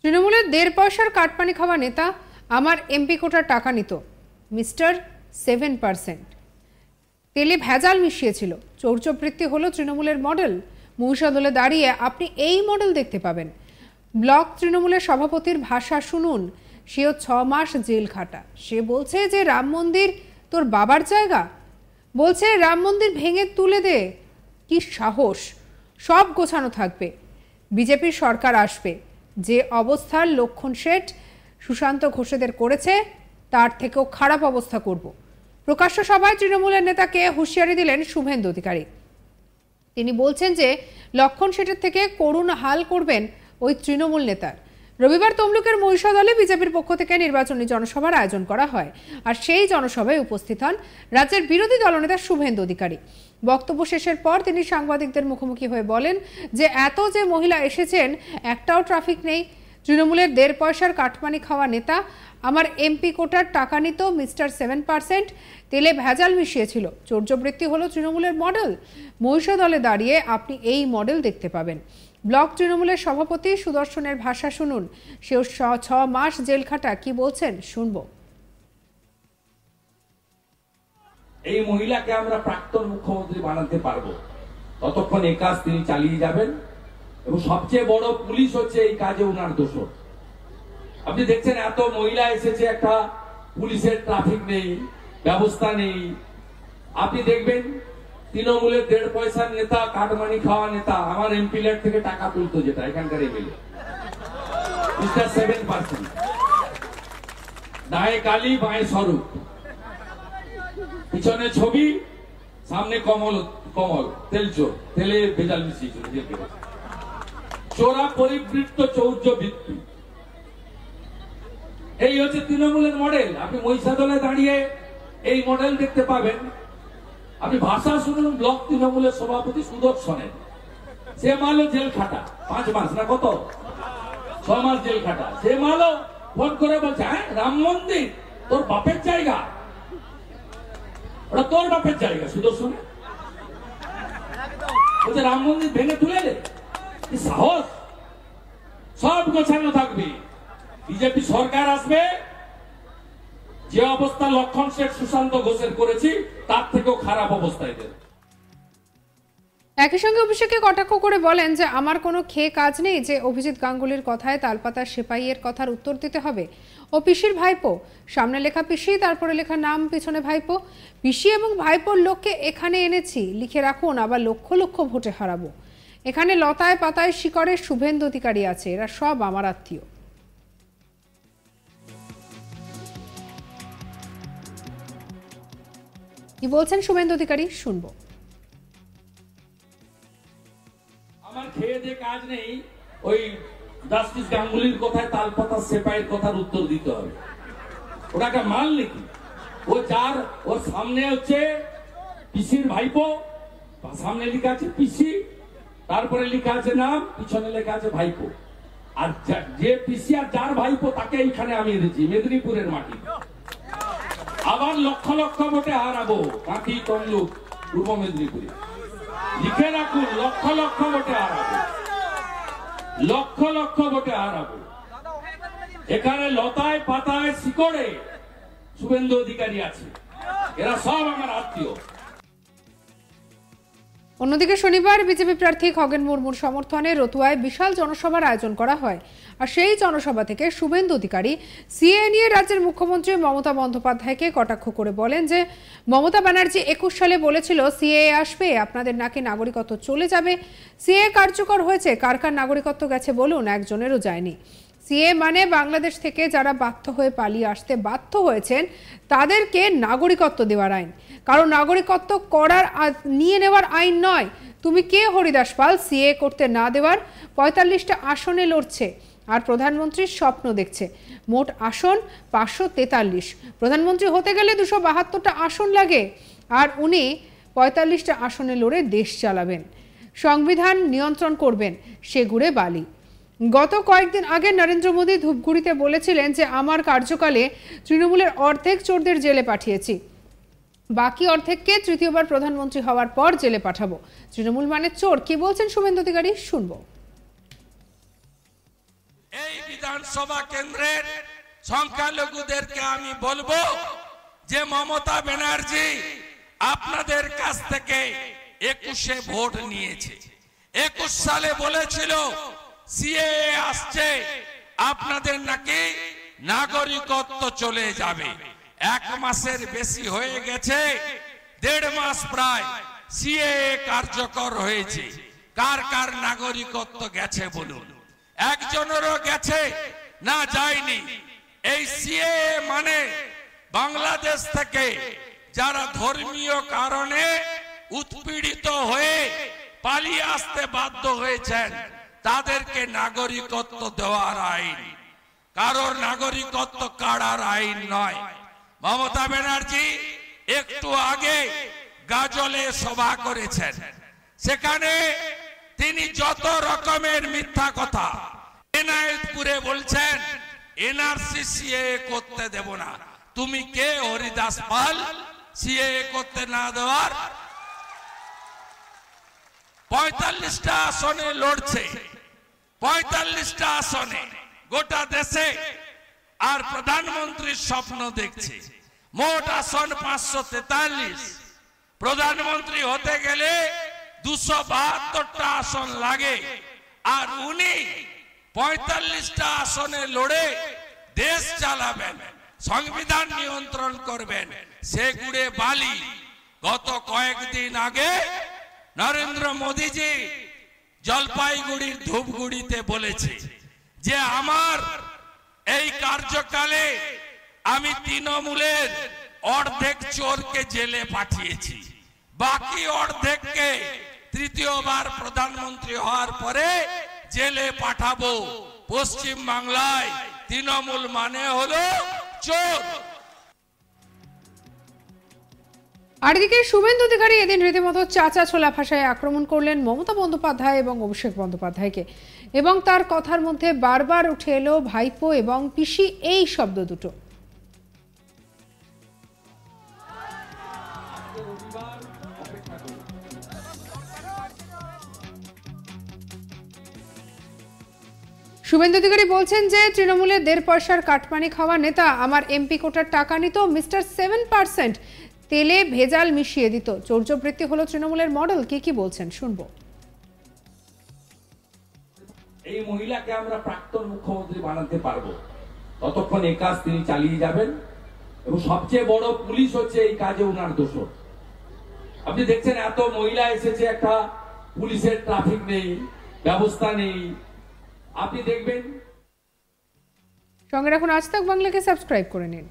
তৃণমূলের 1.5 পয়সার কাটপানি খাওয়া নেতা আমার এমপি কোটার টাকা নিত মিস্টার 7%। তেলে ভেজাল মিশিয়েছিল। চৌর্যবৃত্তি হলো তৃণমূলের মডেল। মহিষাদলে দাঁড়িয়ে আপনি এই মডেল দেখতে পাবেন। ব্লক তৃণমূলের সভাপতির ভাষা শুনুন। সেও 6 মাস জেল খাটা। সে বলছে যে রাম মন্দির তোর বাবার জায়গা, বলছে রাম মন্দির ভেঙে তুলে দে। কি সাহস! সব গোছানো থাকবে, বিজেপির সরকার আসবে। যে অবস্থার লক্ষণ শেঠ সুশান্ত ঘোষেদের করেছে তার থেকেও খারাপ অবস্থা করব। প্রকাশ্য সভায় তৃণমূলের নেতাকে হুঁশিয়ারি দিলেন শুভেন্দু অধিকারী। তিনি বলছেন যে লক্ষণ শেঠের থেকে করুণ হাল করবেন ওই তৃণমূল নেতার। রবিবার তমলুকের মহিষাদলে বিজেপির পক্ষ থেকে নির্বাচনী জনসভার আয়োজন করা হয়, আর সেই জনসভায় উপস্থিত হন রাজ্যের বিরোধী দলনেতা শুভেন্দু অধিকারী। বক্তব্য শেষের পর তিনি সাংবাদিকদের মুখোমুখি হয়ে বলেন যে এত যে মহিলা এসেছেন একটাও ট্রাফিক নেই। তৃণমূলের 1.5 পয়সার কাটমানি খাওয়া নেতা আমার এমপি কোটার টাকা নিত মিস্টার 7%। তেলে ভেজাল মিশিয়েছিল। চৌর্যবৃত্তি হলো তৃণমূলের মডেল। মহিষাদলে দাঁড়িয়ে আপনি এই মডেল দেখতে পাবেন। ব্লক তৃণমূলের সভাপতি সুদর্শনের ভাষা শুনুন। সেও 6 মাস জেল খাটা। কি বলছেন শুনবো। এই মহিলাকে আমরা প্রাক্তন মুখ্যমন্ত্রী বানাতে পারবো, ততক্ষণ এই কাজ তিনি চালিয়ে যাবেন। এবং সবচেয়ে বড় পুলিশ হচ্ছে এই কাজে ওনার দোষর। আপনি দেখছেন এত মহিলা এসেছে, একটা পুলিশের ট্রাফিক নেই, ব্যবস্থা নেই। আপনি দেখবেন তৃণমূলের 1.5 পয়সার নেতা, কাটমানি খাওয়া নেতা আমার এমপি ল্যাড থেকে টাকা তুলতো, যেটা এখানকার এমএলএ মিস্টার 7%। দায়ে কালী বাঁয়ে স্বরূপ, পিছনে ছবি, সামনে কমল কমল, তেলচোর, তেলে ভেজাল মিশিয়েছিল। চোরা পরিবৃত্ত চৌর্যবৃত্তি, এই হচ্ছে তৃণমূলের মডেল। আপনি মহিষাদলে দাঁড়িয়ে এই মডেল দেখতে পাবেন। আপনি ভাষা শুনুন ব্লক তৃণমূলের সভাপতি সুদর্শনের। সে মালো জেল খাটা 5 মাস না কত, 6 মাস জেল খাটা। সে মালো ফোন করে বলছে, হ্যাঁ রাম মন্দির তোর বাপের জায়গা, ওটা তোর বাপের জায়গা। সুদর্শনের বলছে রাম মন্দির ভেঙে তুলে দে। কি সাহস! সব গোছানো থাকবে, বিজেপি সরকার আসবে। যে অবস্থা লক্ষণ শেঠ সুশান্ত ঘোষের করেছি তার থেকেও খারাপ অবস্থায় দেবে। একই সঙ্গে অভিষেককে কটাক্ষ করে বলেন যে আমার কোনো খেয়ে কাজ নেই যে অভিজিৎ গাঙ্গুলির কথায় তালপাতার সেপাইয়ের কথার উত্তর দিতে হবে। ও পিসির ভাইপো, সামনে লেখা পিসি, তারপরে লেখা নাম, পিছনে ভাইপো। পিসি এবং ভাইপোর লোককে এখানে এনেছি, লিখে রাখুন, আবার লক্ষ লক্ষ ভোটে হারাবো। এখানে লতায় পাতায় শিকড়ের শুভেন্দু অধিকারী আছে, এরা সব আমার আত্মীয়। কি বলছেন শুভেন্দু অধিকারী শুনবো। আমার খেয়ে যে কাজ নেই, ওই জাস্টিস গাঙ্গুলির কথায় তালপাতা সেপাইয়ের কথার উত্তর দিতে হবে। ওটাকে মাল নাকি? ও যার, ওর সামনে হচ্ছে পিসির ভাইপো, সামনে লেখা আছে পিসি, তারপরে লেখা আছে নাম, পিছনে লেখা আছে ভাইপো। আর যে পিসি আর যার ভাইপো তাকে এইখানে আমি এনেছি মেদিনীপুরের মাটি। আবার লক্ষ লক্ষ ভোটে হারাবো কাঁথি, তমলুক, পূর্ব মেদিনীপুরে। লিখে রাখুন, লক্ষ লক্ষ ভোটে হারাবো, লক্ষ লক্ষ ভোটে হারাবো। এখানে লতায় পাতায় শিকড়ে শুভেন্দু অধিকারী আছে, এরা সব আমার আত্মীয়। অন্যদিকে শনিবার বিজেপি প্রার্থী খগেন মুর্মুর সমর্থনে রতুয়ায় বিশাল জনসভার আয়োজন করা হয়, আর সেই জনসভা থেকে শুভেন্দু অধিকারী সিএএ নিয়ে রাজ্যের মুখ্যমন্ত্রী মমতা বন্দ্যোপাধ্যায়কে কটাক্ষ করে বলেন যে মমতা ব্যানার্জি 21 সালে বলেছিল সিএএ আসবে, আপনাদের নাকি নাগরিকত্ব চলে যাবে। সিএএ কার্যকর হয়েছে, কার কার নাগরিকত্ব গেছে বলুন, একজনেরও যায়নি। সিএএ মানে বাংলাদেশ থেকে যারা বাধ্য হয়ে পালিয়ে আসতে বাধ্য হয়েছেন তাদেরকে নাগরিকত্ব দেওয়ার আইন, কারণ নাগরিকত্ব করার নিয়ে নেওয়ার আইন নয়। তুমি কে হরিদাস পাল সিএএ করতে না দেওয়ার? 45টা আসনে লড়ছে আর প্রধানমন্ত্রীর স্বপ্ন দেখছে। মোট আসন 543। প্রধানমন্ত্রী হতে গেলে 272টা আসন লাগে, আর উনি 45টা আসনে লড়ে দেশ চালাবেন, সংবিধান নিয়ন্ত্রণ করবেন। সে ঘুরে বালি। গত কয়েকদিন আগে নরেন্দ্র মোদী ধূপগুড়িতে বলেছিলেন যে আমার কার্যকালে তৃণমূলের অর্ধেক চোরদের জেলে পাঠিয়েছি, বাকি অর্ধেককে তৃতীয়বার প্রধানমন্ত্রী হওয়ার পর জেলে পাঠাবো। তৃণমূল মানে চোর। কি বলছেন শুভেন্দু অধিকারী শুনবো। বিধানসভা কেন্দ্রের সংখ্যালঘুদেরকে আমি বলবো যে মমতা ব্যানার্জি আপনাদের কাছ থেকে 21-এ ভোট নিয়েছে। 21 সালে বলেছিল সিএএ আসছে, আপনাদের নাকি নাগরিকত্ব চলে যাবে। 1 মাসের বেশি হয়ে গেছে, 1.5 মাস প্রায় সিএএ কার্যকর হয়েছে। কার কার নাগরিকত্ব গেছে বলুন? একজনেরও গেছে না যায়নি। এই সিএএ মানে বাংলাদেশ থেকে যারা ধর্মীয় কারণে উৎপীড়িত হয়ে পালিয়ে আসতে বাধ্য হয়েছেন তাদেরকে নাগরিকত্ব দেওয়ার আইন, কারোর নাগরিকত্ব কাড়ার আইন নয়। মমতা ব্যানার্জি একটু আগে গাজলে সভা করেছেন, সেখানে তিনি যত রকমের মিথ্যা কথা এনায়েতপুরে বলছেন এনআরসি সিএএ করতে দেব না। তুমি কে হরিদাস পাল সিএএ করতে না দেওয়ার? 45টা আসনে লড়ছে, 45টা আসনে গোটা দেশে, আর প্রধানমন্ত্রীর স্বপ্ন দেখছে। মোট আসন 543। প্রধানমন্ত্রী হতে গেলে 272টা আসন লাগে, আর উনি 45টা আসনে লড়ে দেশ চালাবেন, সংবিধান নিয়ন্ত্রণ করবেন। সে গুড়ে বালি। গত কয়েকদিন আগে নরেন্দ্র মোদীজি জলপাইগুড়ির ধূপগুড়িতে বলেছে যে আমার এই কার্যকালে আমি তৃণমূলের অর্ধেক চোরকে জেলে পাঠিয়েছি, বাকি অর্ধেককে তৃতীয়বার প্রধানমন্ত্রী হওয়ার পরে জেলে পাঠাবো। পশ্চিম বাংলায় তৃণমূল মানে হলো চোর। আর এদিকে শুভেন্দু অধিকারী এদিন রীতিমতো চাচা ছোলা ভাষায় আক্রমণ করলেন মমতা বন্দ্যোপাধ্যায় এবং অভিষেক বন্দ্যোপাধ্যায়কে, এবং তার কথার মধ্যে বারবার উঠে এলো ভাইপো এবং পিসি এই শব্দ দুটো। শুভেন্দু অধিকারী বলছেন যে তৃণমূলের 1.5 পয়সার কাটমানি খাওয়া নেতা আমার এমপি কোটার টাকা নিত, মিস্টার 7% তেলে ভেজাল মিশিয়ে দিত। চৌর্যবৃত্তি হলো তৃণমূলের মডেল। কি বলছেন শুনবো। এই মহিলাকে আমরা প্রাক্তন মুখ্যমন্ত্রী বানাতে পারবো, ততক্ষণ এই কাজ তিনি চালিয়ে যাবেন। এবং সবচেয়ে বড় পুলিশ হচ্ছে এই কাজে ওনার দোষর। আপনি দেখছেন এত মহিলা এসেছে, একটা পুলিশের ট্রাফিক নেই, ব্যবস্থা নেই। আপনি দেখবেন। সঙ্গে রাখুন আজ তাক বাংলাকে, সাবস্ক্রাইব করে নিন।